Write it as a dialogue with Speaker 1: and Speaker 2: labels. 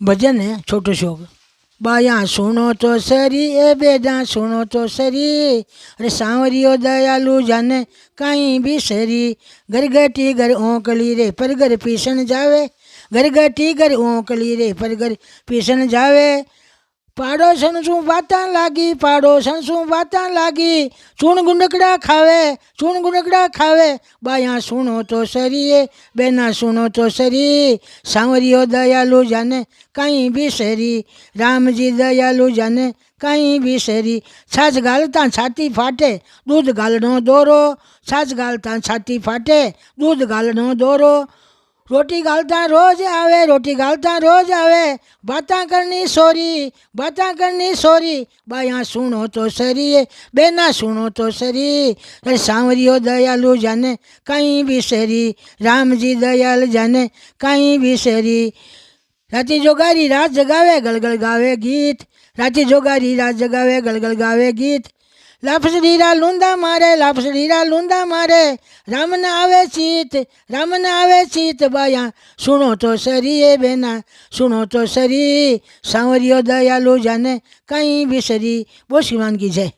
Speaker 1: भजन है छोटो शोक। बाया सुनो तो सरी ए बेदा सुनो तो सरी, अरे सांवरियो दयालु जाने कहीं भी सरी। गरगटी घर ओंकली रे पर घर पीसन जावे, गरगटी घर ओंकली रे पर घर पीसन जावे। पाड़ोसन शू बातां लागी, पाड़ोसन शू बातां लागी, चूण गुंडकड़ा खावे, चूण गुंडकड़ा खावे। बाया सुनो तो सरी ए बेना सुनो तो सरी, सांवरियो दयालु जाने कहीं भी सरी। राम जी दयालु जाने कहीं भी सरी। छाछ गालता छाती फाटे दूध गालनो दोरो, छाछ गालता छाती फाटे दूध गालनो दोरो। रोटी गालता रोज आवे, रोटी गालता रोज आवे, बातां करनी सोरी, बातां करनी सोरी। बाया सुनो तो सरी बेना सुनो तो सरी, अरे सांवरियो दयालु जाने कहीं भी सरी। राम जी दयाल जाने कहीं भी सरी। राती जोगारी रात जगावे गलगल गावे गीत, राती जोगारी रात जगावे गलगल गावे गीत। लाफसडीरा लूंदा मारे, लाफसडीरा लूंदा मारे, राम न आवे चीत, राम न आवे चीत। बाया सुनो तो सरी ए बेना सुनो तो सरी, सांवरियो दयालु जाने कहीं भी सरी। बोल श्रीमान की जय।